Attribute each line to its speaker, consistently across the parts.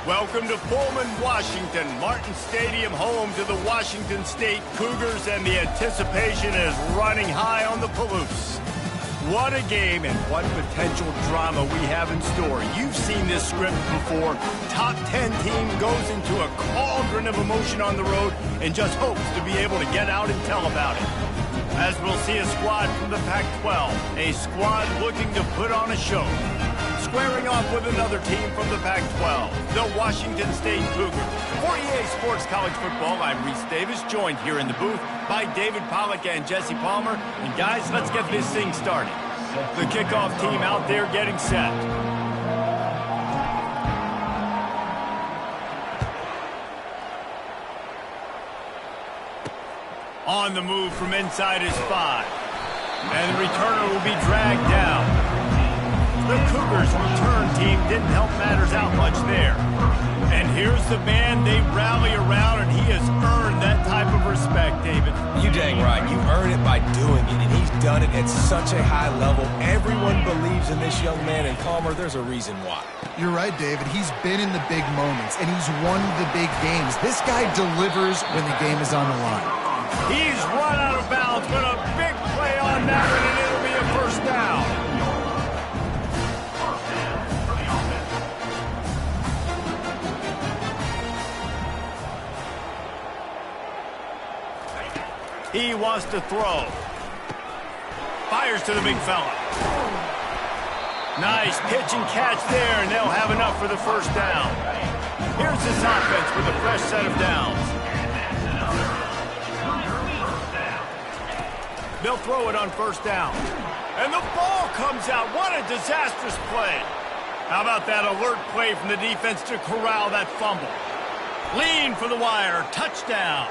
Speaker 1: Welcome to Pullman, Washington. Martin Stadium, home to the Washington State Cougars, and the anticipation is running high on the Palouse. What a game and what potential drama we have in store. You've seen this script before. Top 10 team goes into a cauldron of emotion on the road and just hopes to be able to get out and tell about it. As we'll see a squad from the Pac-12, a squad looking to put on a show. Squaring off with another team from the Pac-12, the Washington State Cougars. For EA Sports College Football, I'm Reese Davis, joined here in the booth by David Pollack and Jesse Palmer. And guys, let's get this thing started. The kickoff team out there getting set. On the move from inside his 5. And the returner will be dragged down. The Cougars' return team didn't help matters out much there. And here's the man they rally around, and he has earned that type of respect, David.
Speaker 2: You dang right. You earn it by doing it, and he's done it at such a high level. Everyone believes in this young man, and Palmer, there's a reason why.
Speaker 3: You're right, David. He's been in the big moments, and he's won the big games. This guy delivers when the game is on the line.
Speaker 1: He's run out of bounds, but a big play on that one, and it'll be a first down. He wants to throw. Fires to the big fella. Nice pitch and catch there, and they'll have enough for the first down. Here's this offense with a fresh set of downs. They'll throw it on first down. And the ball comes out. What a disastrous play. How about that alert play from the defense to corral that fumble? Lean for the wire. Touchdown.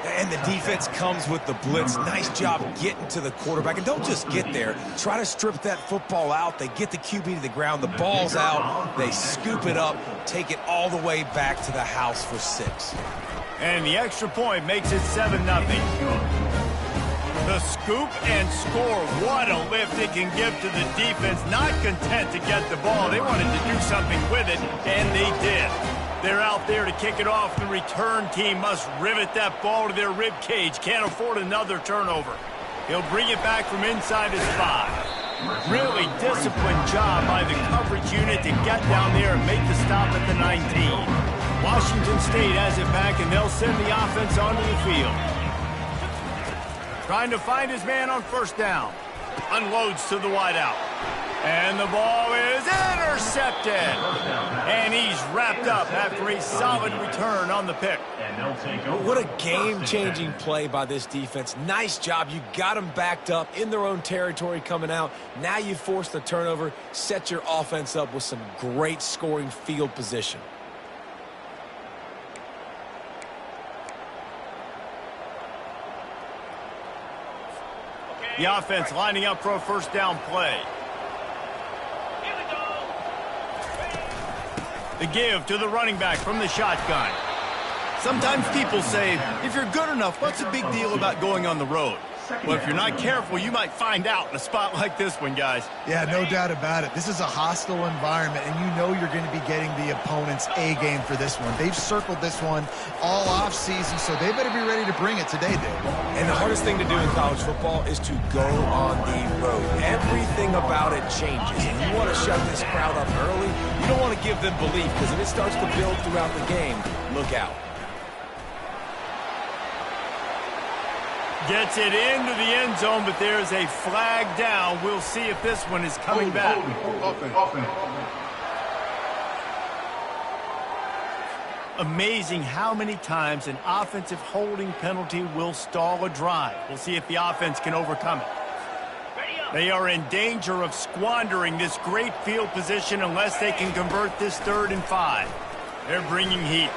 Speaker 2: And the defense comes with the blitz. Nice job getting to the quarterback. And don't just get there. Try to strip that football out. They get the QB to the ground. The ball's out. They scoop it up, take it all the way back to the house for 6.
Speaker 1: And the extra point makes it 7-0. The scoop and score. What a lift it can give to the defense. Not content to get the ball. They wanted to do something with it, and they did. They're out there to kick it off. The return team must rivet that ball to their rib cage. Can't afford another turnover. He'll bring it back from inside his 5. Really disciplined job by the coverage unit to get down there and make the stop at the 19. Washington State has it back, and they'll send the offense onto the field. Trying to find his man on first down. Unloads to the wideout. And the ball is intercepted. And he's wrapped up after a solid return on the pick.
Speaker 2: What a game-changing play by this defense. Nice job. You got them backed up in their own territory coming out. Now you force the turnover, set your offense up with some great scoring field position.
Speaker 1: The offense lining up for a first down play. The give to the running back from the shotgun. Sometimes people say, if you're good enough, what's the big deal about going on the road? Well, if you're not careful, you might find out in a spot like this one, guys.
Speaker 3: Yeah, no doubt about it. This is a hostile environment, and you know you're going to be getting the opponent's A-game for this one. They've circled this one all off-season, so they better be ready to bring it today, Dave.
Speaker 2: And the hardest thing to do in college football is to go on the road. Everything about it changes. And you want to shut this crowd up early. You don't want to give them belief, because if it starts to build throughout the game, look out.
Speaker 1: Gets it into the end zone, but there's a flag down. We'll see if this one is coming back. Amazing how many times an offensive holding penalty will stall a drive. We'll see if the offense can overcome it. They are in danger of squandering this great field position unless they can convert this 3rd and 5. They're bringing heat.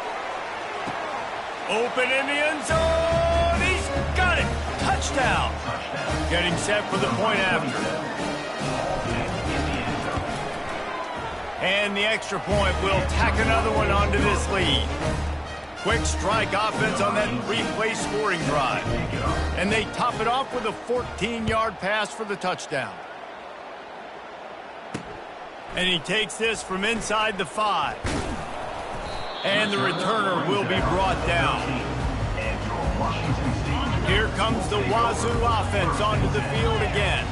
Speaker 1: Open in the end zone. He's got it. Touchdown. Getting set for the point after. And the extra point will tack another one onto this lead. Quick strike offense on that 3-play scoring drive. And they top it off with a 14-yard pass for the touchdown. And he takes this from inside the 5. And the returner will be brought down. Here comes the Wazoo offense onto the field again.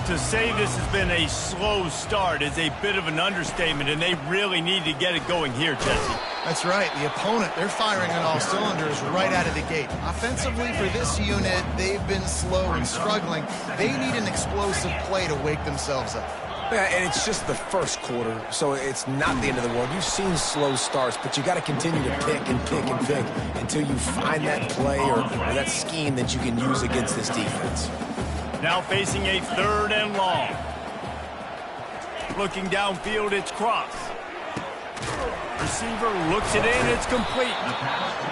Speaker 1: To say this has been a slow start is a bit of an understatement, and they really need to get it going here, Jesse.
Speaker 3: That's right. The opponent, they're firing on all cylinders right out of the gate. Offensively, for this unit, they've been slow and struggling. They need an explosive play to wake themselves up.
Speaker 2: Yeah, and it's just the first quarter, so it's not the end of the world. You've seen slow starts, but you got to continue to pick and pick and pick until you find that play or that scheme that you can use against this defense.
Speaker 1: Now facing a 3rd and long. Looking downfield, it's cross. Receiver looks it in, it's complete.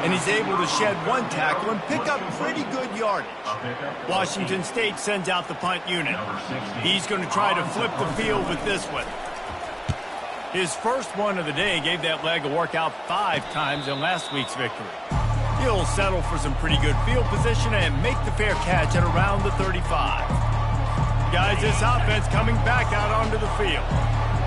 Speaker 1: And he's able to shed one tackle and pick up pretty good yardage. Washington State sends out the punt unit. He's going to try to flip the field with this one. His first one of the day gave that leg a workout 5 times in last week's victory. He'll settle for some pretty good field position and make the fair catch at around the 35. Guys, this offense coming back out onto the field.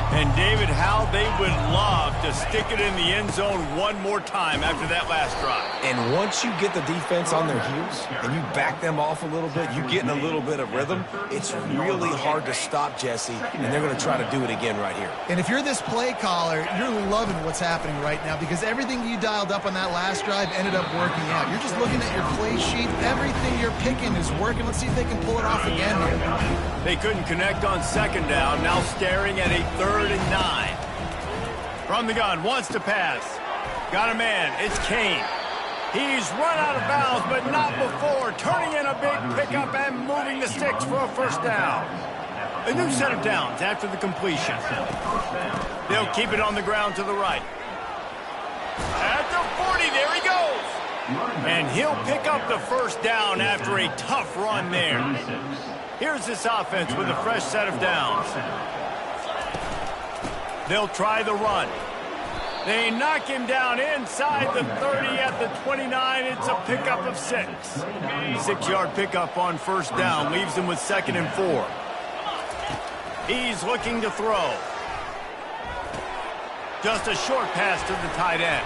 Speaker 1: And David, how they would love to stick it in the end zone one more time after that last drive.
Speaker 2: And once you get the defense on their heels and you back them off a little bit, you get in a little bit of rhythm, it's really hard to stop, Jesse, and they're going to try to do it again right here.
Speaker 3: And if you're this play caller, you're loving what's happening right now because everything you dialed up on that last drive ended up working out. You're just looking at your play sheet. Everything you're picking is working. Let's see if they can pull it off again here.
Speaker 1: They couldn't connect on 2nd down, now staring at a 3rd and 9. From the gun, wants to pass. Got a man, it's Kane. He's run out of bounds, but not before. Turning in a big pickup and moving the sticks for a 1st down. A new set of downs after the completion. They'll keep it on the ground to the right. At the 40, there he goes. And he'll pick up the 1st down after a tough run there. Here's this offense with a fresh set of downs. They'll try the run. They knock him down inside the 30 at the 29. It's a pickup of 6. 6-yard pickup on 1st down leaves him with 2nd and 4. He's looking to throw. Just a short pass to the tight end.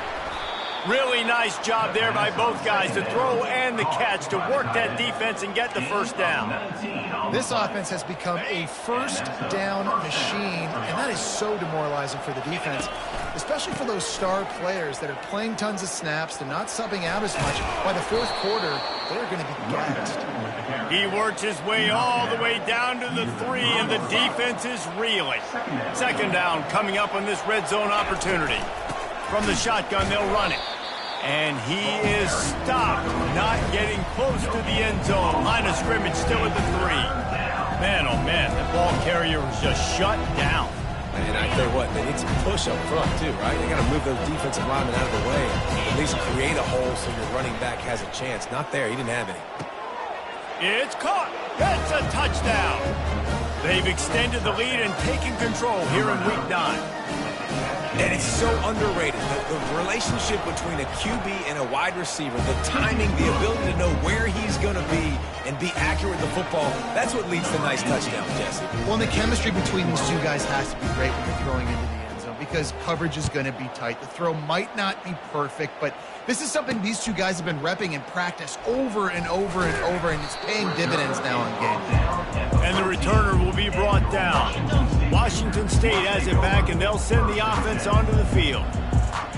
Speaker 1: Really nice job there by both guys to throw and the catch to work that defense and get the 1st down.
Speaker 3: This offense has become a 1st down machine, and that is so demoralizing for the defense, especially for those star players that are playing tons of snaps. They're not subbing out as much. By the 4th quarter, they're going to be gassed.
Speaker 1: He works his way all the way down to the 3, and the defense is reeling. 2nd down coming up on this red zone opportunity. From the shotgun, they'll run it. And he is stopped, not getting close to the end zone. Line of scrimmage still at the 3. Man, oh man, the ball carrier was just shut down.
Speaker 2: And I tell you what, they need some push up front too, right? They got to move those defensive linemen out of the way. At least create a hole so your running back has a chance. Not there, he didn't have any.
Speaker 1: It's caught. That's a touchdown. They've extended the lead and taken control here in week 9.
Speaker 2: And it's so underrated. The relationship between a QB and a wide receiver, the timing, the ability to know where he's going to be and be accurate with the football, that's what leads to nice touchdowns, Jesse.
Speaker 3: Well, and the chemistry between these two guys has to be great when you're throwing into the end zone because coverage is going to be tight. The throw might not be perfect, but this is something these two guys have been repping in practice over and over and over, and it's paying dividends now in game.
Speaker 1: And the returner will be brought down. Washington State has it back, and they'll send the offense onto the field.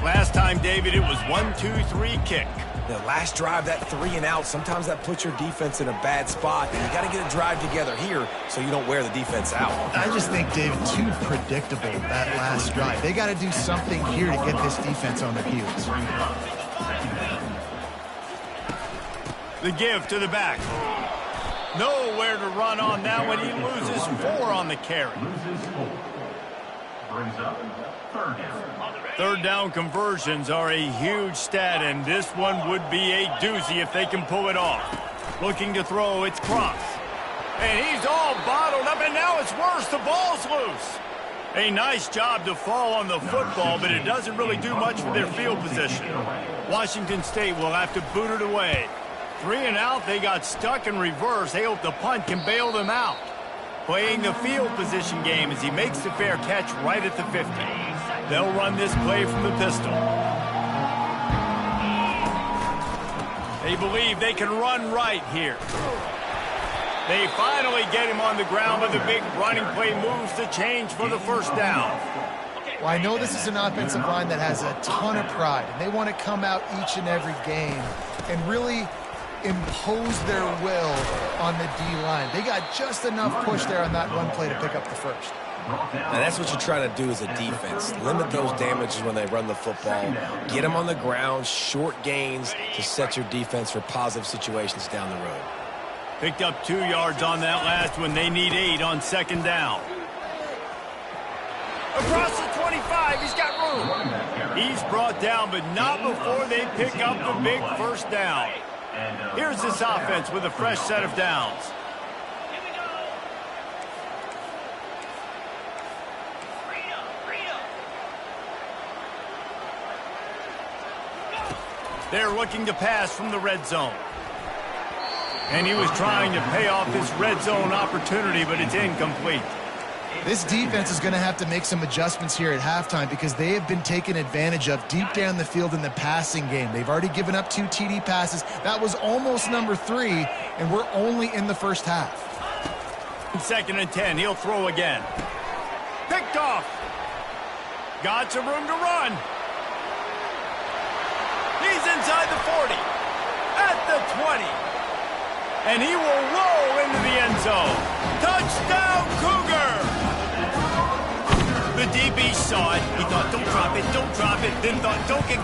Speaker 1: Last time, David, it was 1-2-3 kick.
Speaker 2: The last drive, that 3 and out, sometimes that puts your defense in a bad spot, and you got to get a drive together here so you don't wear the defense out.
Speaker 3: I just think, David, too predictable, that last drive. They got to do something here to get this defense on their heels.
Speaker 1: The give to the back. Nowhere to run on that one. He loses 4 on the carry. Third down conversions are a huge stat, and this one would be a doozy if they can pull it off. Looking to throw, it's Cross. And he's all bottled up, and now it's worse. The ball's loose. A nice job to fall on the football, but it doesn't really do much for their field position. Washington State will have to boot it away. 3 and out, they got stuck in reverse. They hope the punt can bail them out. Playing the field position game as he makes the fair catch right at the 50. They'll run this play from the pistol. They believe they can run right here. They finally get him on the ground, but the big running play moves the change for the first down.
Speaker 3: Well, I know this is an offensive line that has a ton of pride, and they want to come out each and every game and really impose their will on the D-line. They got just enough push there on that run play to pick up the first.
Speaker 2: Now that's what you're trying to do as a defense. Limit those damages when they run the football. Get them on the ground, short gains to set your defense for positive situations down the road.
Speaker 1: Picked up 2 yards on that last one. They need 8 on second down. Across the 25, he's got room. He's brought down, but not before they pick up the big first down. Here's this offense with a fresh set of downs. They're looking to pass from the red zone. And he was trying to pay off this red zone opportunity, but it's incomplete.
Speaker 3: This defense is going to have to make some adjustments here at halftime because they have been taken advantage of deep down the field in the passing game. They've already given up 2 TD passes. That was almost number 3, and we're only in the first half.
Speaker 1: 2nd and 10, he'll throw again. Picked off. Got some room to run. He's inside the 40, at the 20, and he will roll into the end zone. Touchdown, Cougar! The DB saw it. He thought, don't drop it, don't drop it. Then thought, don't get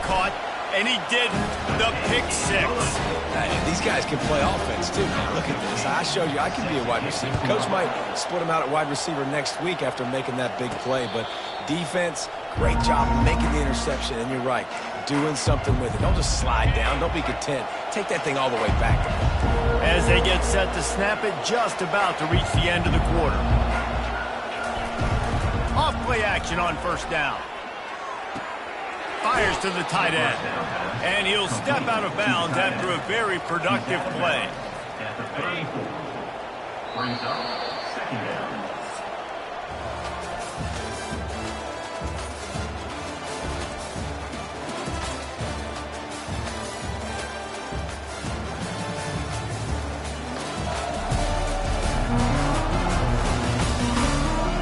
Speaker 1: caught, and he didn't. The pick 6.
Speaker 2: These guys can play offense, too, man. Look at this. I showed you I can be a wide receiver. Coach might split him out at wide receiver next week after making that big play, but defense, great job making the interception, and you're right, doing something with it. Don't just slide down. Don't be content. Take that thing all the way back.
Speaker 1: As they get set to snap it, just about to reach the end of the quarter. Off play action on first down. Fires to the tight end. And he'll step out of bounds after a very productive play.
Speaker 4: Brings up second down.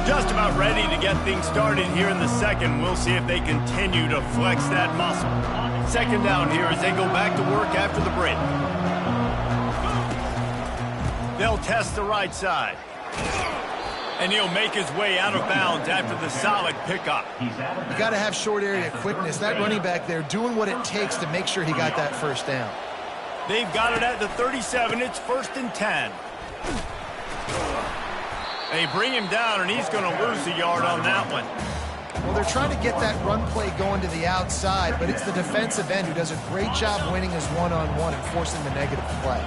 Speaker 1: Just about ready to get things started here in the second. We'll see if they continue to flex that muscle. Second down here as they go back to work after the break. They'll test the right side. And he'll make his way out of bounds after the solid pickup.
Speaker 3: You got to have short area quickness. That running back there doing what it takes to make sure he got that first down.
Speaker 1: They've got it at the 37. It's 1st and 10. They bring him down, and he's going to lose a yard on that one.
Speaker 3: Well, they're trying to get that run play going to the outside, but it's the defensive end who does a great job winning his one-on-one and forcing the negative play.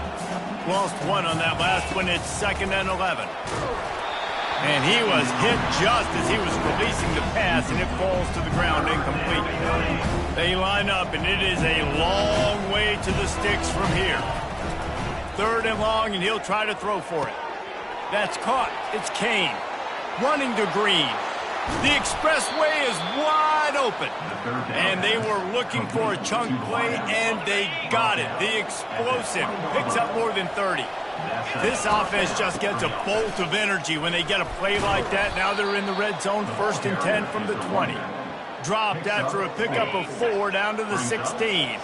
Speaker 1: Lost 1 on that last one. It's 2nd and 11. And he was hit just as he was releasing the pass, and it falls to the ground incomplete. They line up, and it is a long way to the sticks from here. 3rd and long, and he'll try to throw for it. That's caught. It's Kane. Running to Green. The expressway is wide open. And they were looking for a chunk play, and they got it. The explosive picks up more than 30. This offense just gets a bolt of energy when they get a play like that. Now they're in the red zone, 1st and 10 from the 20. Dropped after a pickup of 4 down to the 16.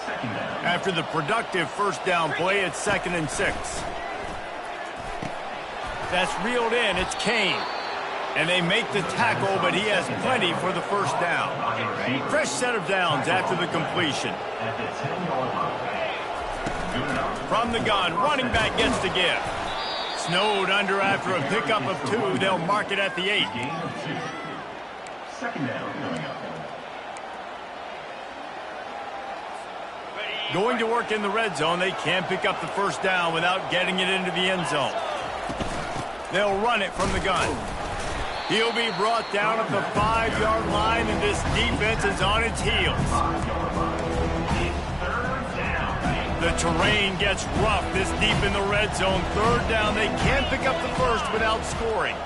Speaker 1: After the productive first down play, it's 2nd and 6. That's reeled in. It's Kane. And they make the tackle, but he has plenty for the first down. Fresh set of downs after the completion. From the gun, running back gets the give. Snowed under after a pickup of 2. They'll mark it at the 8.
Speaker 4: Second down coming up.
Speaker 1: Going to work in the red zone, they can't pick up the first down without getting it into the end zone. They'll run it from the gun. He'll be brought down at the 5-yard line, and this defense is on its heels. The terrain gets rough this deep in the red zone. 3rd down, they can't pick up the first without scoring.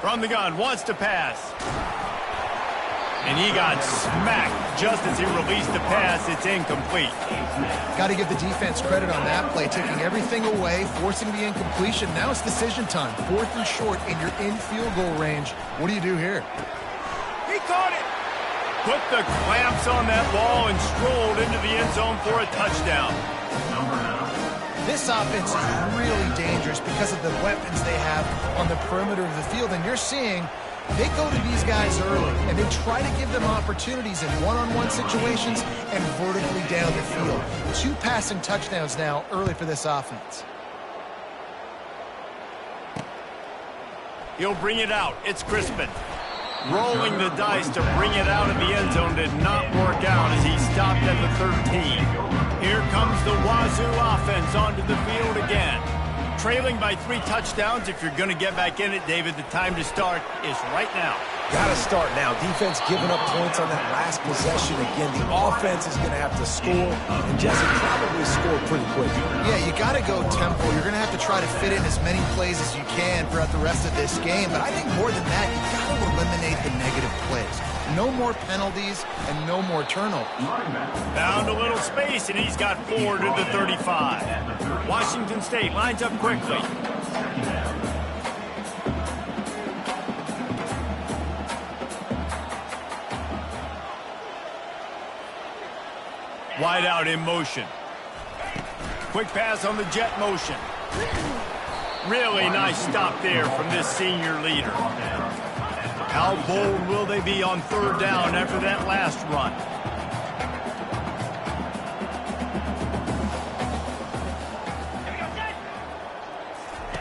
Speaker 1: From the gun, wants to pass. And he got smacked just as he released the pass. It's incomplete.
Speaker 3: Got to give the defense credit on that play, taking everything away, forcing the incompletion. Now it's decision time. 4th and short, and you're in field goal range. What do you do here?
Speaker 1: He caught it. Put the clamps on that ball and strolled into the end zone for a touchdown.
Speaker 3: This offense is really dangerous because of the weapons they have on the perimeter of the field. And you're seeing they go to these guys early, and they try to give them opportunities in one-on-one situations and vertically down the field. 2 passing touchdowns now early for this offense.
Speaker 1: He'll bring it out. It's Crispin. Rolling the dice to bring it out of the end zone did not work out as he stopped at the 13. Here comes the Wazoo offense onto the field again. Trailing by 3 touchdowns. If you're going to get back in it, David, the time to start is right now.
Speaker 2: Got to start now. Defense giving up points on that last possession. Again, the offense is going to have to score, and Jesse probably score pretty quick.
Speaker 3: Yeah, you got to go tempo. You're going to have to try to fit in as many plays as you can throughout the rest of this game. But I think more than that, you got to eliminate the negative plays. No more penalties and no more turnovers.
Speaker 1: Found a little space, and he's got 4 to the 35. Washington State lines up quickly. Wide out in motion. Quick pass on the jet motion. Really nice stop there from this senior leader. How bold will they be on 3rd down after that last run?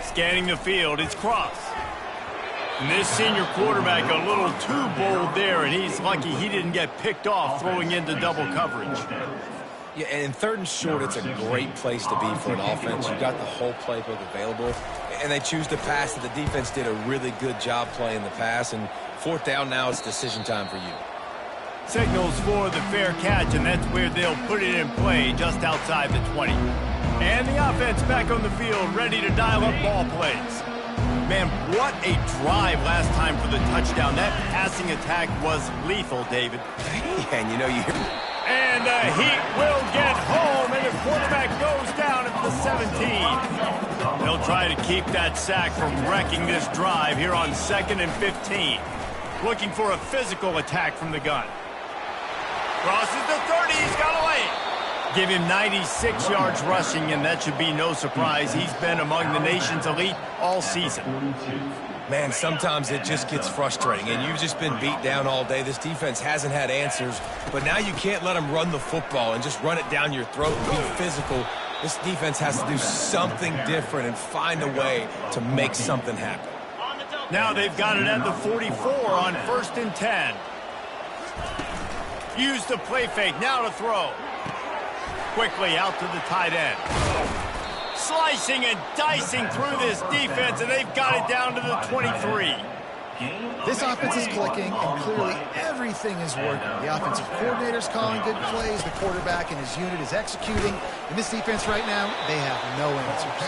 Speaker 1: Scanning the field, it's Cross. And this senior quarterback a little too bold there, and he's lucky he didn't get picked off throwing into double coverage.
Speaker 2: Yeah, and 3rd and short, it's a great place to be for an offense. You've got the whole playbook available, and they choose to pass. The defense did a really good job playing the pass, and 4th down now, it's decision time for you.
Speaker 1: Signals for the fair catch, and that's where they'll put it in play, just outside the 20. And the offense back on the field, ready to dial up ball plays. Man, what a drive last time for the touchdown. That passing attack was lethal, David.
Speaker 2: Yeah, and you know you...
Speaker 1: And the Heat will get home, and the quarterback goes down at the 17. They'll try to keep that sack from wrecking this drive here on 2nd and 15. Looking for a physical attack from the gun. Crosses the 30, he's got away. Give him 96 yards rushing, and that should be no surprise. He's been among the nation's elite all season.
Speaker 2: Man, sometimes it just gets frustrating, and you've just been beat down all day. This defense hasn't had answers, but now you can't let them run the football and just run it down your throat and be physical. This defense has to do something different and find a way to make something happen.
Speaker 1: Now they've got it at the 44 on 1st and 10. Use the play fake, now to throw. Quickly out to the tight end. Slicing and dicing through this defense, and they've got it down to the 23.
Speaker 3: This offense is clicking, and clearly everything is working. The offensive coordinator's calling good plays, the quarterback and his unit is executing, and this defense right now, they have no answers.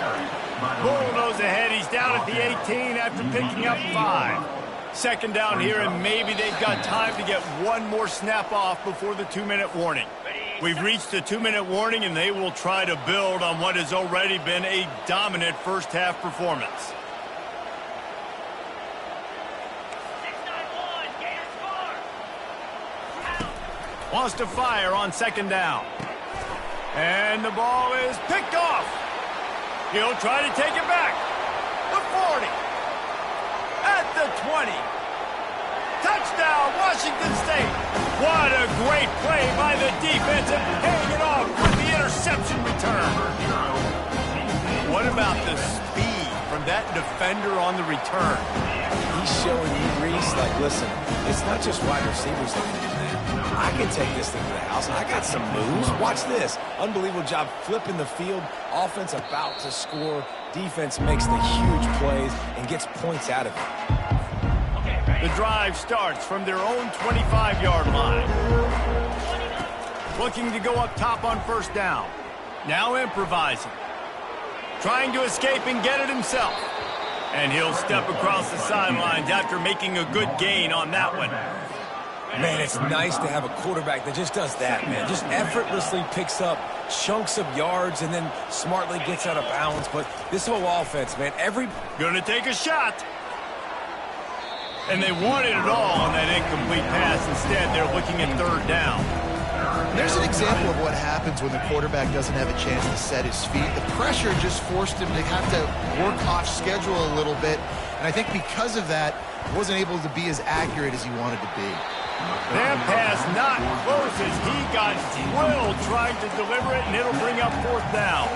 Speaker 1: Bull nose ahead, he's down at the 18 after picking up 5. 2nd down here, and maybe they've got time to get one more snap off before the 2-minute warning. We've reached the 2-minute warning, and they will try to build on what has already been a dominant first-half performance. Wants to fire on 2nd down. And the ball is picked off. He'll try to take it back. The 40. At the 20. Touchdown, Washington State. What a great play by the defense and paying it off with the interception return. What about the speed from that defender on the return?
Speaker 2: He's showing you, Reese, like, listen, it's not just wide receivers that can do that. I can take this thing to the house. I got some moves. Watch this. Unbelievable job flipping the field. Offense about to score. Defense makes the huge plays and gets points out of it.
Speaker 1: The drive starts from their own 25-yard line. Looking to go up top on 1st down. Now improvising. Trying to escape and get it himself. And he'll step across the sidelines after making a good gain on that one.
Speaker 2: Man, it's nice to have a quarterback that just does that, man. Just effortlessly picks up chunks of yards and then smartly gets out of bounds. But this whole offense, man,
Speaker 1: Gonna take a shot. And they wanted it all on that incomplete pass. Instead, they're looking at third down.
Speaker 3: There's an example of what happens when the quarterback doesn't have a chance to set his feet. The pressure just forced him to have to work off schedule a little bit. And I think because of that, he wasn't able to be as accurate as he wanted to be.
Speaker 1: That pass not close as he got drilled trying to deliver it, and it'll bring up fourth down.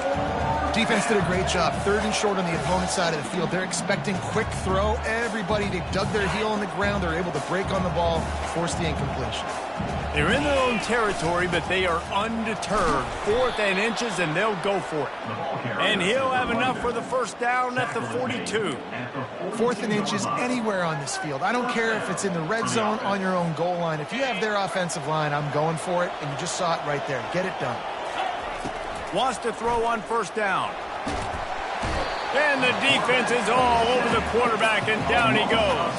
Speaker 3: Defense did a great job. Third and short on the opponent's side of the field. They're expecting quick throw. Everybody, they dug their heel on the ground. They're able to break on the ball, force the incompletion.
Speaker 1: They're in their own territory, but they are undeterred. Fourth and inches, and they'll go for it. And he'll have enough for the first down at the 42.
Speaker 3: Fourth and inches anywhere on this field. I don't care if it's in the red zone, on your own goal line. If you have their offensive line, I'm going for it, and you just saw it right there. Get it done.
Speaker 1: Wants to throw on first down. And the defense is all over the quarterback, and down he goes.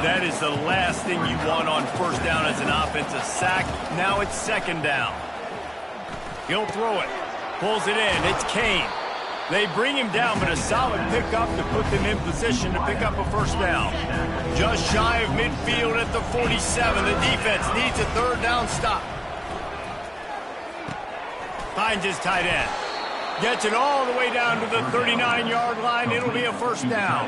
Speaker 1: That is the last thing you want on first down as an offensive sack. Now it's second down. He'll throw it. Pulls it in. It's Kane. They bring him down, but a solid pickup to put them in position to pick up a first down. Just shy of midfield at the 47. The defense needs a third down stop. Finds his tight end. Gets it all the way down to the 39-yard line. It'll be a first down.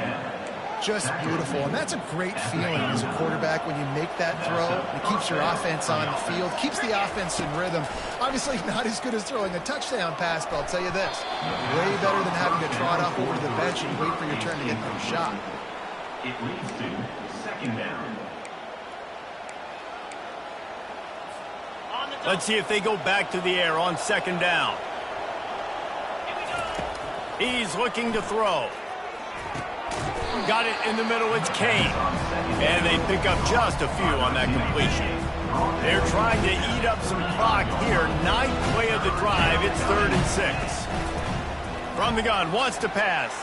Speaker 3: Just beautiful, and that's a great feeling as a quarterback when you make that throw. It keeps your offense on the field, keeps the offense in rhythm. Obviously not as good as throwing a touchdown pass, but I'll tell you this, way better than having to trot up over to the bench and wait for your turn to get another shot.
Speaker 4: It leads to second down.
Speaker 1: Let's see if they go back to the air on second down. He's looking to throw. Got it in the middle, it's Kane. And they pick up just a few on that completion. They're trying to eat up some clock here. Ninth play of the drive, it's 3rd and 6. From the gun, wants to pass.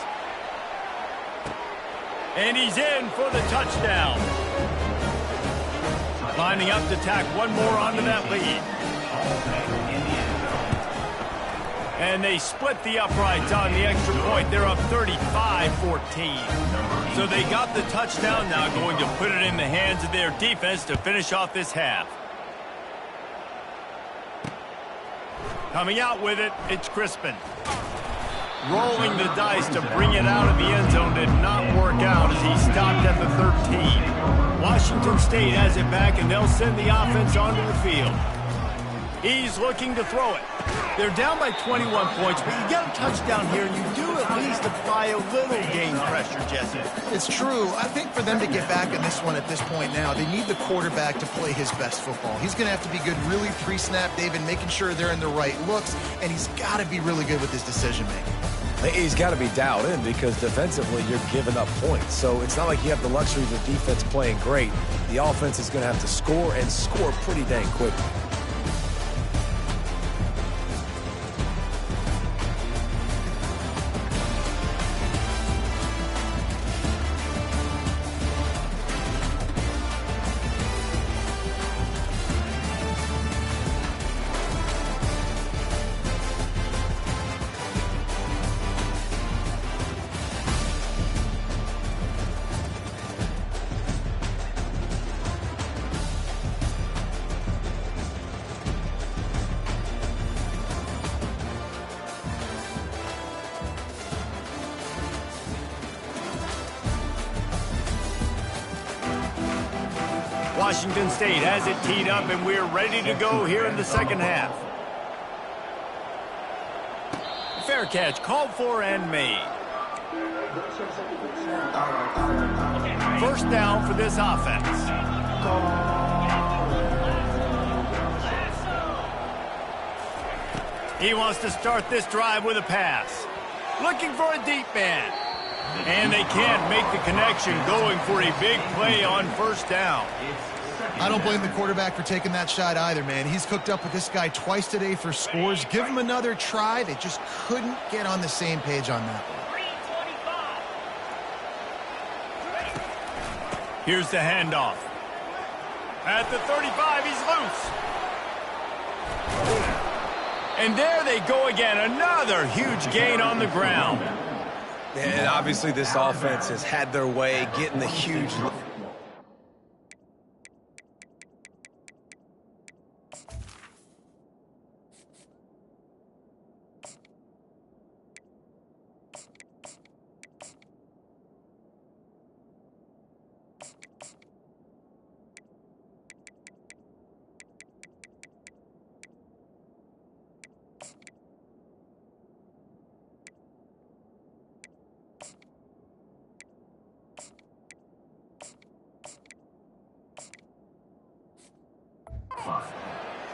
Speaker 1: And he's in for the touchdown. Lining up to tack one more onto that lead. And they split the uprights on the extra point. They're up 35-14. So they got the touchdown, now going to put it in the hands of their defense to finish off this half. Coming out with it, it's Crispin. Rolling the dice to bring it out of the end zone did not work out as he stopped at the 13. Washington State has it back, and they'll send the offense onto the field. He's looking to throw it. They're down by 21 points, but you get a touchdown here, and you do at least apply a little game pressure, Jesse.
Speaker 3: It's true. I think for them to get back in this one at this point now, they need the quarterback to play his best football. He's going to have to be good really pre-snap, David, making sure they're in the right looks, and he's got to be really good with his decision-making.
Speaker 2: He's got to be dialed in because defensively you're giving up points. So it's not like you have the luxury of the defense playing great. The offense is going to have to score and score pretty dang quickly.
Speaker 1: Washington State has it teed up, and we're ready to go here in the second half. Fair catch, called for and made. First down for this offense. He wants to start this drive with a pass. Looking for a deep man. And they can't make the connection, going for a big play on first down.
Speaker 3: I don't blame the quarterback for taking that shot either, man. He's cooked up with this guy twice today for scores. Give him another try. They just couldn't get on the same page on that one.
Speaker 1: Here's the handoff. At the 35, he's loose. And there they go again. Another huge gain on the ground.
Speaker 2: And obviously this offense has had their way getting the huge...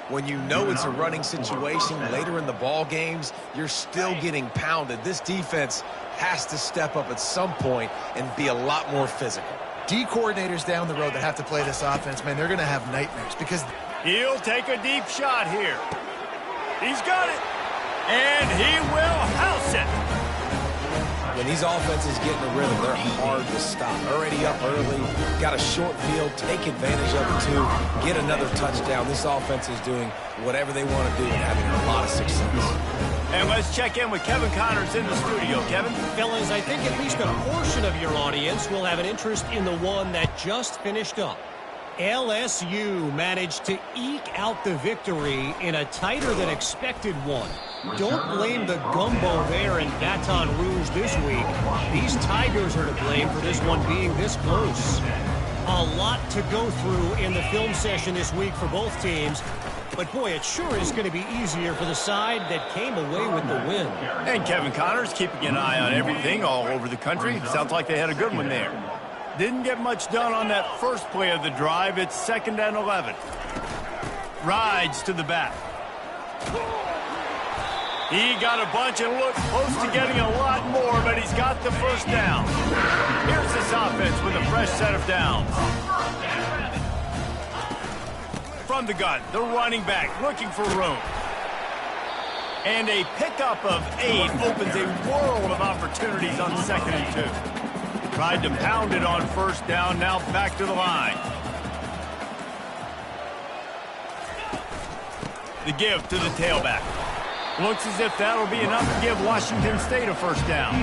Speaker 2: When you know it's a running situation later in the ball games, you're still getting pounded. This defense has to step up at some point and be a lot more physical.
Speaker 3: D coordinators down the road that have to play this offense, man, they're going to have nightmares because...
Speaker 1: He'll take a deep shot here. He's got it. And he will house it.
Speaker 2: When these offenses get in a rhythm, they're hard to stop. Already up early, got a short field, take advantage of it too, get another touchdown. This offense is doing whatever they want to do and having a lot of success.
Speaker 1: And let's check in with Kevin Connors in the studio. Kevin?
Speaker 5: Fellas, I think at least a portion of your audience will have an interest in the one that just finished up. LSU managed to eke out the victory in a tighter than expected one. Don't blame the gumbo there in Baton Rouge this week. These Tigers are to blame for this one being this close. A lot to go through in the film session this week for both teams. But boy, it sure is going to be easier for the side that came away with the win.
Speaker 1: And Kevin Connors keeping an eye on everything all over the country. Sounds like they had a good one there. Didn't get much done on that first play of the drive. It's 2nd and 11. Rides to the back. He got a bunch and looked close to getting a lot more, but he's got the first down. Here's this offense with a fresh set of downs. From the gun, the running back looking for room. And a pickup of 8 opens a world of opportunities on 2nd and 2. Tried to pound it on first down, now back to the line. The give to the tailback. Looks as if that'll be enough to give Washington State a first down.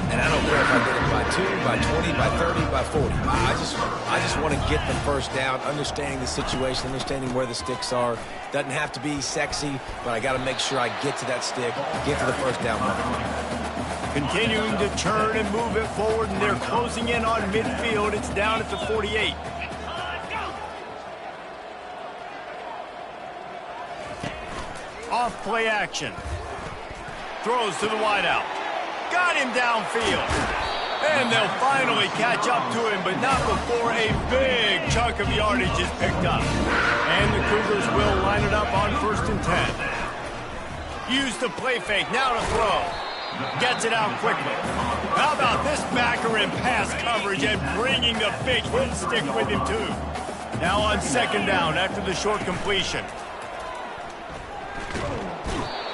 Speaker 2: And I don't care if I get it by 2, by 20, by 30, by 40. I just want to get the first down, understanding the situation, understanding where the sticks are. Doesn't have to be sexy, but I got to make sure I get to that stick, get to the first down.
Speaker 1: Continuing to turn and move it forward, and they're closing in on midfield. It's down at the 48. Off play action. Throws to the wideout. Got him downfield. And they'll finally catch up to him, but not before a big chunk of yardage is picked up. And the Cougars will line it up on 1st and 10. Use the play fake, now to throw. Gets it out quickly. How about this backer in pass coverage and bringing the big hit stick with him too. Now on 2nd down after the short completion.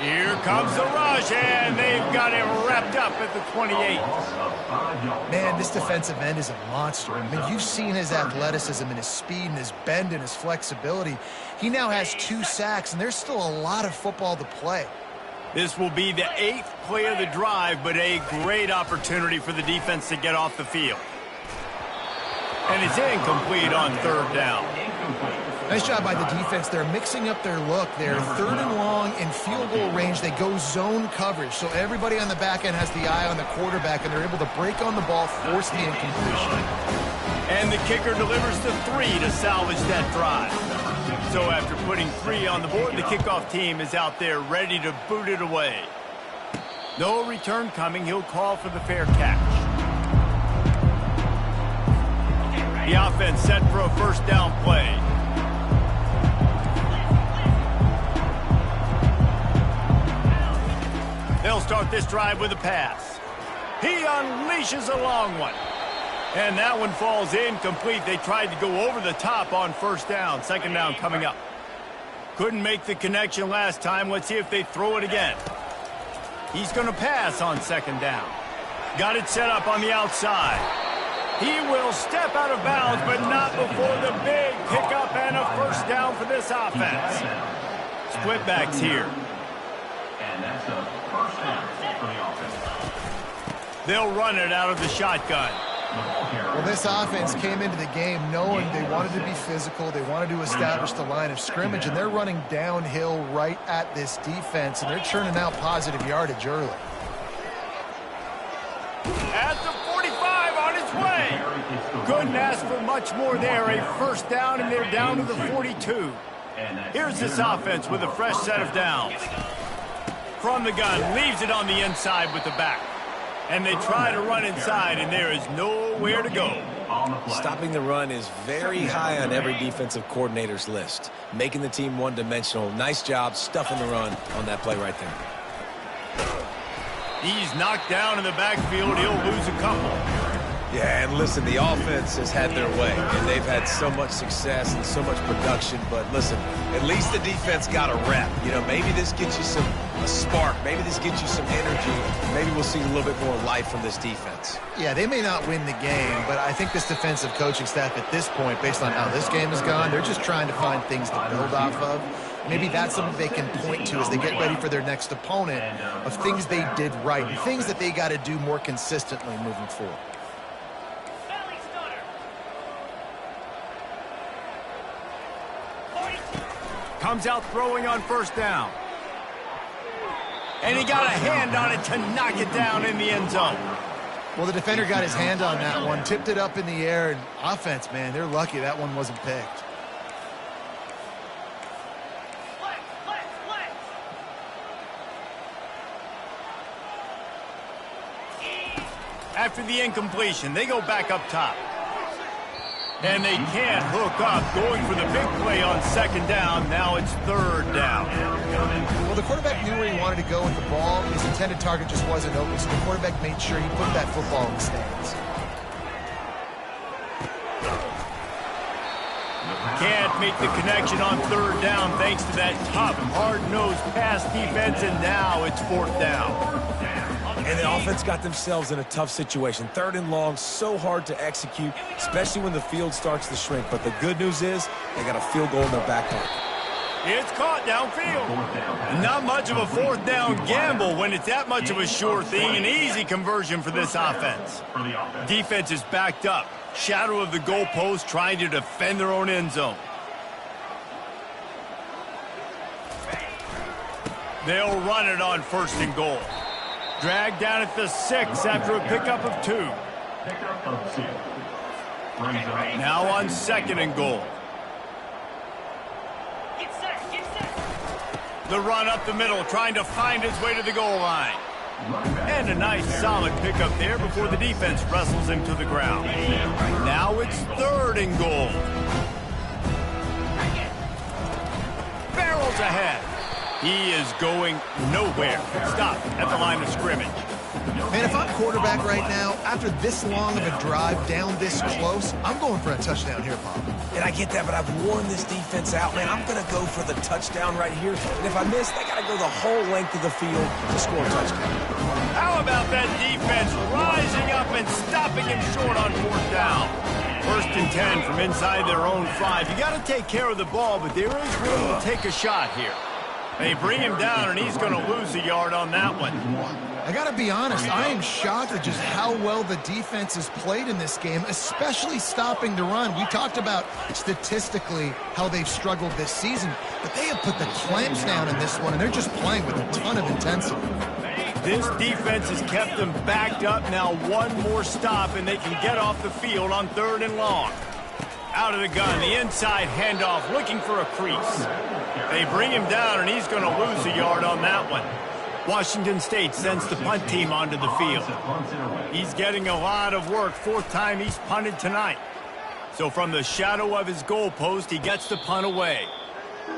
Speaker 1: Here comes the rush, and they've got him wrapped up at the 28.
Speaker 3: Man, this defensive end is a monster. I mean, you've seen his athleticism and his speed and his bend and his flexibility. He now has 2 sacks, and there's still a lot of football to play.
Speaker 1: This will be the 8th play of the drive, but a great opportunity for the defense to get off the field. And it's incomplete on 3rd down.
Speaker 3: Nice job by the defense. They're mixing up their look. They're 3rd and long in field goal range. They go zone coverage, so everybody on the back end has the eye on the quarterback, and they're able to break on the ball, force the incompletion.
Speaker 1: And the kicker delivers the 3 to salvage that drive. So after putting 3 on the board, the kickoff team is out there ready to boot it away. No return coming. He'll call for the fair catch. The offense set for a first down play. They'll start this drive with a pass. He unleashes a long one. And that one falls incomplete. They tried to go over the top on first down. 2nd down coming up. Couldn't make the connection last time. Let's see if they throw it again. He's going to pass on 2nd down. Got it set up on the outside. He will step out of bounds, but not before the big pickup and a first down for this offense. Split backs here.
Speaker 4: And that's a first down for the offense.
Speaker 1: They'll run it out of the shotgun.
Speaker 3: Well, this offense came into the game knowing they wanted to be physical. They wanted to establish the line of scrimmage, and they're running downhill right at this defense, and they're churning out positive yardage early.
Speaker 1: At the 45 on his way. Couldn't ask for much more there. A first down, and they're down to the 42. Here's this offense with a fresh set of downs. From the gun, leaves it on the inside with the back. And they try to run inside, and there is nowhere to go.
Speaker 2: Stopping the run is very high on every defensive coordinator's list. Making the team one-dimensional. Nice job stuffing the run on that play right there.
Speaker 1: He's knocked down in the backfield. He'll lose a couple.
Speaker 2: Yeah, and listen, the offense has had their way, and they've had so much success and so much production. But listen, at least the defense got a rep. You know, maybe this gets you a spark. Maybe this gets you some energy. Maybe we'll see a little bit more life from this defense.
Speaker 3: Yeah, they may not win the game, but I think this defensive coaching staff at this point, based on how this game has gone, they're just trying to find things to build off of. Maybe that's something they can point to as they get ready for their next opponent of things they did right and things that they got to do more consistently moving forward.
Speaker 1: Comes out throwing on first down. And he got a hand on it to knock it down in the end zone.
Speaker 3: Well, the defender got his hand on that one, tipped it up in the air, and offense, man, they're lucky that one wasn't picked.
Speaker 1: After the incompletion, they go back up top. And they can't hook up, going for the big play on second down. Now it's third down.
Speaker 3: Well, the quarterback knew where he wanted to go with the ball. His intended target just wasn't open, so the quarterback made sure he put that football in the stands.
Speaker 1: Can't make the connection on third down thanks to that tough, hard-nosed pass defense, and now it's fourth down.
Speaker 2: And the offense got themselves in a tough situation. Third and long, so hard to execute, especially when the field starts to shrink. But the good news is they got a field goal in their back pocket.
Speaker 1: It's caught downfield. Not much of a fourth down gamble when it's that much of a sure thing. An easy conversion for this offense. Defense is backed up. Shadow of the goalpost, trying to defend their own end zone. They'll run it on first and goal. Dragged down at the 6 after a pickup of 2. Now on second and goal. The run up the middle, trying to find his way to the goal line. And a nice solid pickup there before the defense wrestles him to the ground. Now it's third and goal. Barrels ahead. He is going nowhere. Stop at the line of scrimmage.
Speaker 3: Man, if I'm quarterback right now, after this long of a drive down this close, I'm going for a touchdown here, Bob.
Speaker 2: And I get that, but I've worn this defense out, man. I'm going to go for the touchdown right here. And if I miss, they got to go the whole length of the field to score a touchdown.
Speaker 1: How about that defense rising up and stopping him short on fourth down? First and 10 from inside their own 5. You got to take care of the ball, but there is room to take a shot here. They bring him down, and he's going to lose a yard on that one.
Speaker 3: I got to be honest, I am shocked at just how well the defense has played in this game, especially stopping the run. We talked about statistically how they've struggled this season, but they have put the clamps down in this one, and they're just playing with a ton of intensity.
Speaker 1: This defense has kept them backed up. Now one more stop, and they can get off the field on third and long. Out of the gun, the inside handoff, looking for a crease. They bring him down, and he's going to lose a yard on that one. Washington State sends the punt team onto the field. He's getting a lot of work. Fourth time he's punted tonight. So from the shadow of his goalpost, he gets the punt away.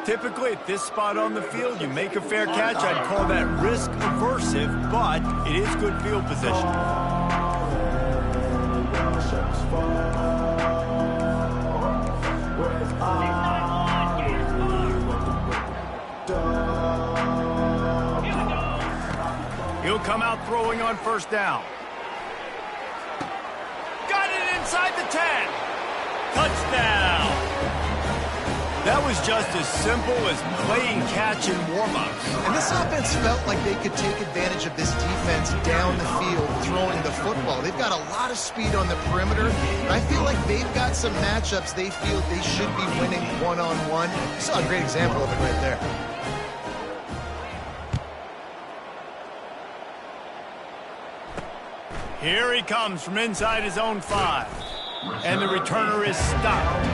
Speaker 1: Typically at this spot on the field, you make a fair catch. I'd call that risk aversive, but it is good field position. He'll come out throwing on first down. Got it inside the 10. Touchdown. That was just as simple as playing catch in warm-ups.
Speaker 3: And this offense felt like they could take advantage of this defense down the field throwing the football. They've got a lot of speed on the perimeter, and I feel like they've got some matchups they feel they should be winning one-on-one. You saw a great example of it right there.
Speaker 1: Here he comes from inside his own 5. And the returner is stopped.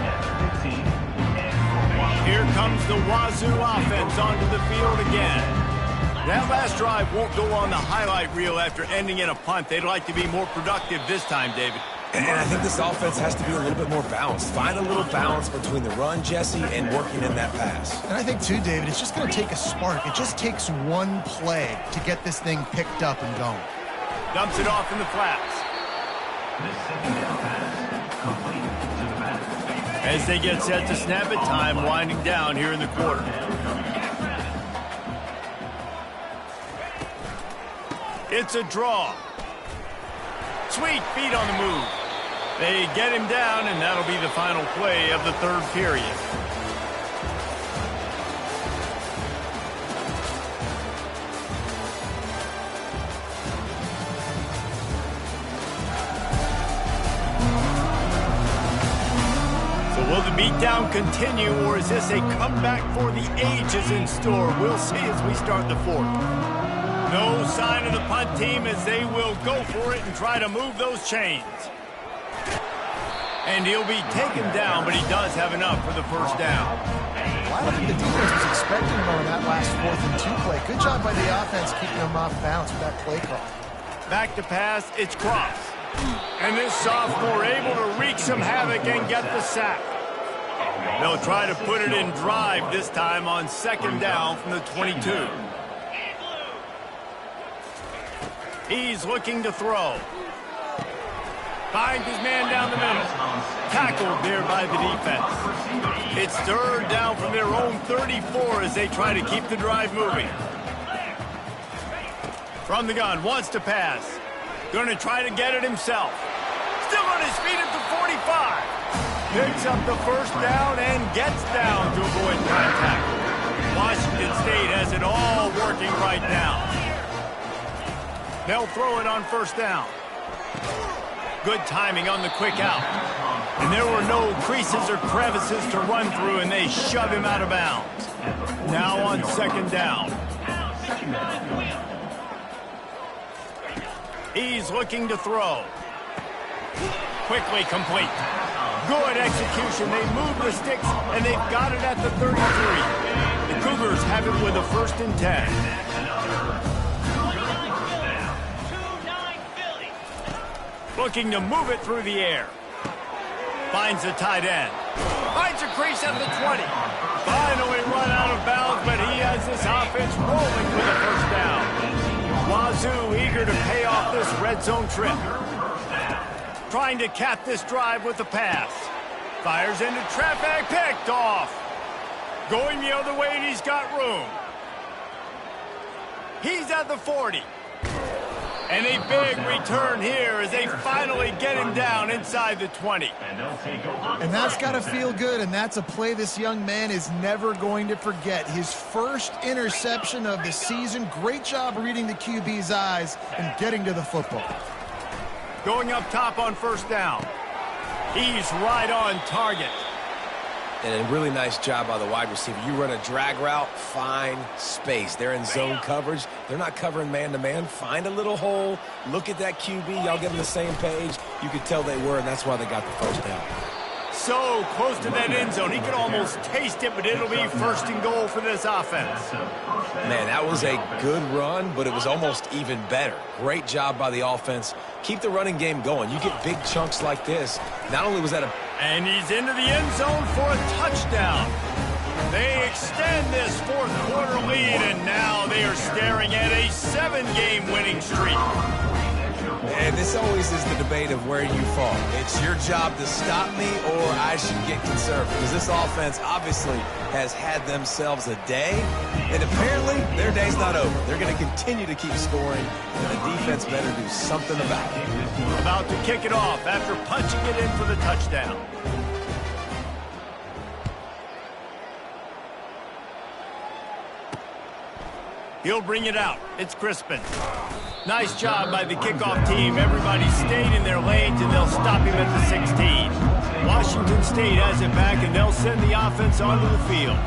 Speaker 1: Here comes the Wazoo offense onto the field again. That last drive won't go on the highlight reel after ending in a punt. They'd like to be more productive this time, David.
Speaker 2: And I think this offense has to be a little bit more balanced. Find a little balance between the run, Jesse, and working in that pass.
Speaker 3: And I think, too, David, it's just going to take a spark. It just takes one play to get this thing picked up and going.
Speaker 1: Dumps it off in the flats. As they get set to snap it, time winding down here in the quarter. It's a draw. Sweet feet on the move. They get him down, and that'll be the final play of the third period. Will the beatdown continue, or is this a comeback for the ages in store? We'll see as we start the fourth. No sign of the punt team as they will go for it and try to move those chains. And he'll be taken down, but he does have enough for the first down.
Speaker 3: Well, I don't think the defense was expecting him on that last 4th and 2 play. Good job by the offense keeping him off balance with that play call. Back to pass, it's Cross.
Speaker 1: And this sophomore able to wreak some havoc and get the sack. They'll try to put it in drive this time on 2nd down from the 22. He's looking to throw. Finds his man down the middle. Tackled there by the defense. It's 3rd down from their own 34 as they try to keep the drive moving. From the gun, wants to pass. Going to try to get it himself. Still on his feet at the 45. Picks up the first down and gets down to avoid contact. Washington State has it all working right now. They'll throw it on 1st down. Good timing on the quick out. And there were no creases or crevices to run through, and they shove him out of bounds. Now on 2nd down. He's looking to throw. Quickly complete. Good execution. They move the sticks, and they've got it at the 33. The Cougars have it with a 1st and 10. Looking to move it through the air. Finds the tight end. Finds a crease at the 20. Finally run out of bounds, but he has this offense rolling with a 1st down. Wazoo eager to pay off this red zone trip. Trying to cap this drive with the pass. Fires into traffic, picked off. Going the other way, and he's got room. He's at the 40. And a big return here as they finally get him down inside the 20.
Speaker 3: And that's got to feel good, and that's a play this young man is never going to forget. His first interception of the season. Great job reading the QB's eyes and getting to the football.
Speaker 1: Going up top on 1st down. He's right on target.
Speaker 2: And a really nice job by the wide receiver. You run a drag route, find space. They're in zone coverage. They're not covering man-to-man. Find a little hole. Look at that QB. Y'all get on the same page. You could tell they were, and that's why they got the 1st down.
Speaker 1: So close to that end zone. He could almost taste it, but it'll be 1st and goal for this offense.
Speaker 2: Man, that was a good run, but it was almost even better. Great job by the offense. Keep the running game going. You get big chunks like this. Not only was that a...
Speaker 1: And he's into the end zone for a touchdown. They extend this 4th quarter lead, and now they are staring at a 7-game winning streak.
Speaker 2: And this always is the debate of where you fall. It's your job to stop me or I should get conservative. Because this offense obviously has had themselves a day. And apparently their day's not over. They're going to continue to keep scoring. And the defense better do something about it.
Speaker 1: About to kick it off after punching it in for the touchdown. He'll bring it out. It's Crispin. Nice job by the kickoff team. Everybody stayed in their lanes, and they'll stop him at the 16. Washington State has it back, and they'll send the offense onto the field.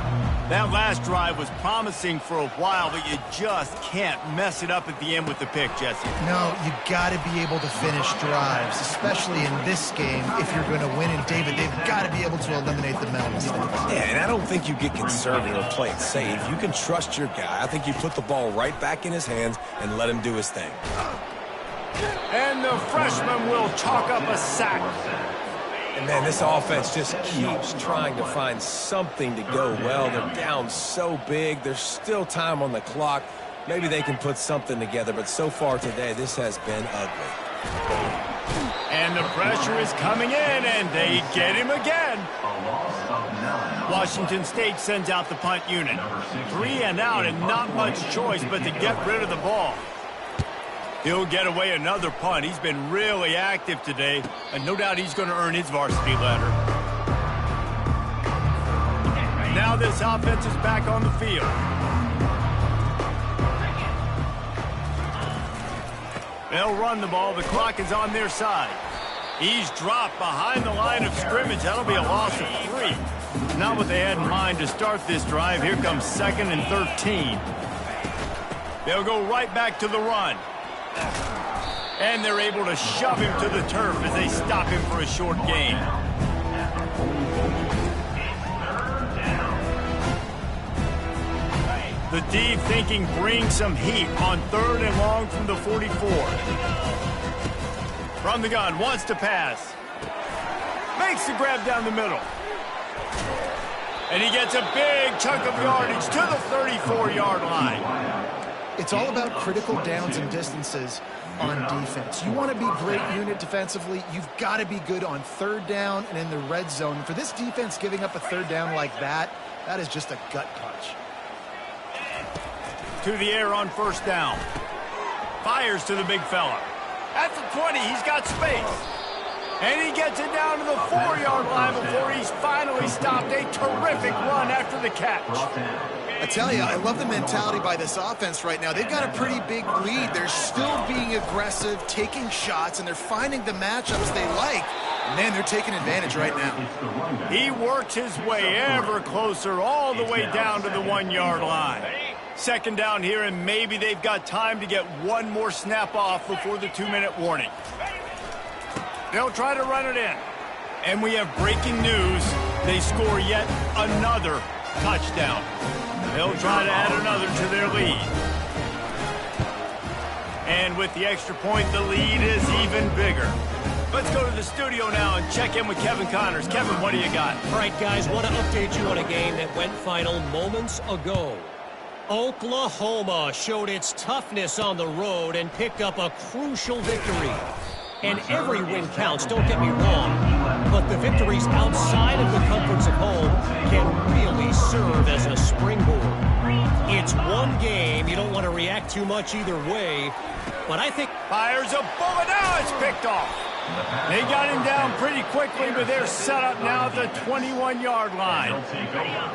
Speaker 1: That last drive was promising for a while, but you just can't mess it up at the end with the pick, Jesse.
Speaker 3: No, you got to be able to finish drives, especially in this game. If you're going to win, and David, they've got to be able to eliminate the mental mistakes.
Speaker 2: Yeah, and I don't think you get conservative or play it safe. You can trust your guy. I think you put the ball right back in his hands and let him do his thing.
Speaker 1: And the freshman will chalk up a sack.
Speaker 2: And man, this offense just keeps trying to find something to go well. They're down so big. There's still time on the clock. Maybe they can put something together, but so far today, this has been ugly.
Speaker 1: And the pressure is coming in, and they get him again. Washington State sends out the punt unit. 3 and out, and not much choice but to get rid of the ball. He'll get away another punt. He's been really active today, and no doubt he's going to earn his varsity letter. Now this offense is back on the field. They'll run the ball. The clock is on their side. He's dropped behind the line of scrimmage. That'll be a loss of 3. Not what they had in mind to start this drive. Here comes 2nd and 13. They'll go right back to the run. And they're able to shove him to the turf as they stop him for a short gain. The D thinking bring some heat on 3rd and long from the 44. From the gun, wants to pass. Makes the grab down the middle. And he gets a big chunk of yardage to the 34-yard line.
Speaker 3: It's all about critical downs and distances on defense. You want to be great unit defensively, you've got to be good on 3rd down and in the red zone. And for this defense giving up a 3rd down like that, that is just a gut punch.
Speaker 1: To the air on 1st down. Fires to the big fella. At the 20, he's got space. And he gets it down to the 4-yard line before he's finally stopped. A terrific run after the catch.
Speaker 3: I tell you, I love the mentality by this offense right now. They've got a pretty big lead. They're still being aggressive, taking shots, and they're finding the matchups they like. And man, they're taking advantage right now.
Speaker 1: He works his way ever closer all the way down to the 1-yard line. 2nd down here, and maybe they've got time to get one more snap off before the 2-minute warning. They'll try to run it in. And we have breaking news. They score yet another touchdown. They'll try to add another to their lead. And with the extra point, the lead is even bigger. Let's go to the studio now and check in with Kevin Connors. Kevin, what do you got?
Speaker 5: All right, guys, want to update you on a game that went final moments ago. Oklahoma showed its toughness on the road and picked up a crucial victory. And every win counts, don't get me wrong, but the victories outside of the comforts of home can really serve as a springboard. It's one game, you don't want to react too much either way, but I think...
Speaker 1: Fires a bullet, now it's picked off. They got him down pretty quickly, but they're set up now at the 21-yard line.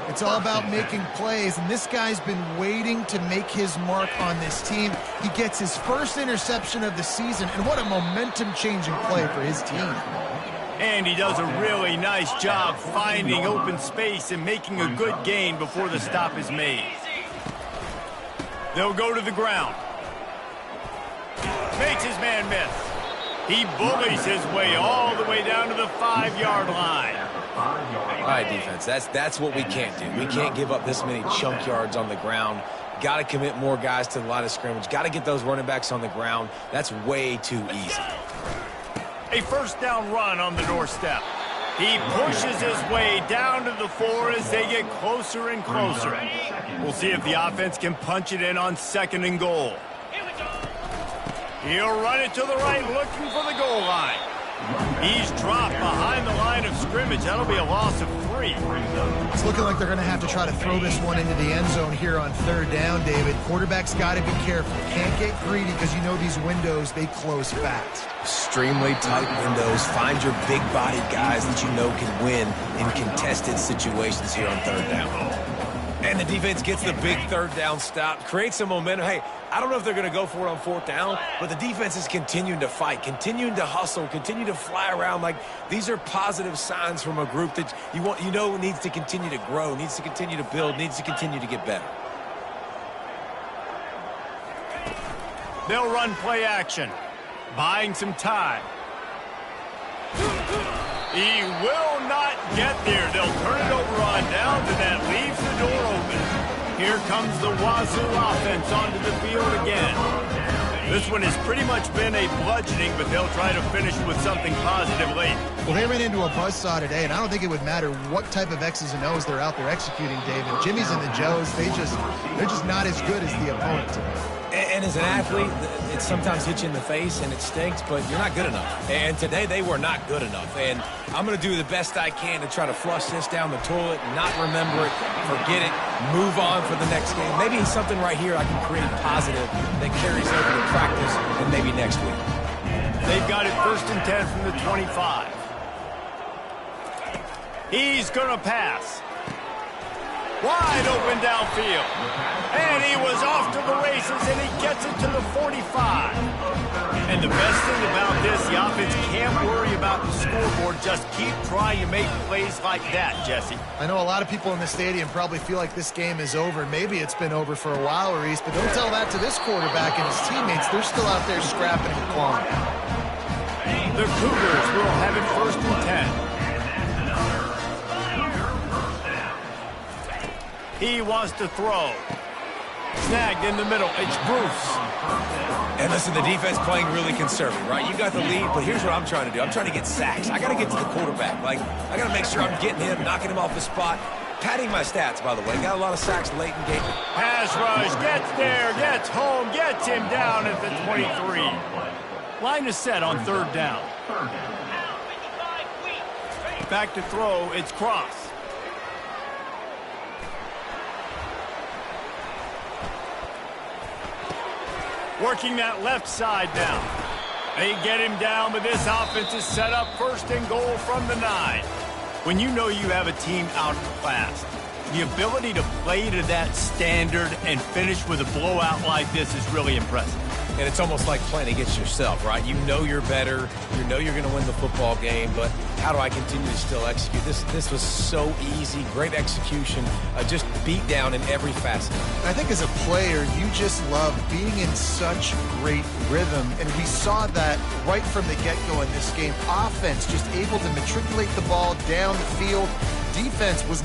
Speaker 3: It's all about making plays, and this guy's been waiting to make his mark on this team. He gets his first interception of the season, and what a momentum-changing play for his team.
Speaker 1: And he does a really nice job finding open space and making a good gain before the stop is made. They'll go to the ground. Makes his man miss. He bullies his way all the way down to the 5-yard line.
Speaker 2: All right, defense, that's what we can't do. We can't give up this many chunk yards on the ground. Got to commit more guys to the line of scrimmage. Got to get those running backs on the ground. That's way too easy.
Speaker 1: A 1st down run on the doorstep. He pushes his way down to the 4 as they get closer and closer. We'll see if the offense can punch it in on 2nd and goal. He'll run it to the right, looking for the goal line. He's dropped behind the line of scrimmage. That'll be a loss of 3.
Speaker 3: It's looking like they're going to have to try to throw this one into the end zone here on 3rd down, David. Quarterback's got to be careful. Can't get greedy because you know these windows, they close fast.
Speaker 2: Extremely tight windows. Find your big-bodied guys that you know can win in contested situations here on 3rd down. And the defense gets the big 3rd down stop, creates some momentum. Hey, I don't know if they're going to go for it on 4th down, but the defense is continuing to fight, continuing to hustle, continue to fly around. Like, these are positive signs from a group that you know needs to continue to grow, needs to continue to build, needs to continue to get better.
Speaker 1: They'll run play action, buying some time. He will not get there. They'll turn it over on downs, and that leaves the door open. Here comes the Wazoo offense onto the field again. This one has pretty much been a bludgeoning, but they'll try to finish with something positive late.
Speaker 3: Well, they ran into a buzzsaw today, and I don't think it would matter what type of X's and O's they're out there executing, David. Jimmy's and the Joes, they're just not as good as the opponent.
Speaker 2: And as an athlete, it sometimes hits you in the face and it stinks, but you're not good enough. And today they were not good enough. And I'm going to do the best I can to try to flush this down the toilet, not remember it, forget it, move on for the next game. Maybe something right here I can create positive that carries over to practice and maybe next week.
Speaker 1: They've got it 1st and 10 from the 25. He's going to pass. Wide open downfield. And he was off to the races, and he gets it to the 45. And the best thing about this, the offense can't worry about the scoreboard. Just keep trying to make plays like that, Jesse.
Speaker 3: I know a lot of people in the stadium probably feel like this game is over. Maybe it's been over for a while, Reese, but don't tell that to this quarterback and his teammates. They're still out there scrapping and clawing.
Speaker 1: The Cougars will have it 1st and 10. He wants to throw. Snagged in the middle. It's Bruce.
Speaker 2: And listen, the defense playing really conservative, right? You got the lead, but here's what I'm trying to do. I'm trying to get sacks. I got to get to the quarterback. Like, I got to make sure I'm getting him, knocking him off the spot. Padding my stats, by the way. Got a lot of sacks late in game.
Speaker 1: Pass rush. Gets there. Gets home. Gets him down at the 23. Line is set on 3rd down. Back to throw. It's Cross. Working that left side now. They get him down, but this offense is set up 1st and goal from the 9. When you know you have a team outclassed, the ability to play to that standard and finish with a blowout like this is really impressive.
Speaker 2: And it's almost like playing against yourself, right? You know you're better. You know you're going to win the football game, but how do I continue to still execute? This was so easy. Great execution. Just beat down in every facet.
Speaker 3: I think as a player, you just love being in such great rhythm, and we saw that right from the get-go in this game. Offense just able to matriculate the ball down the field. Defense was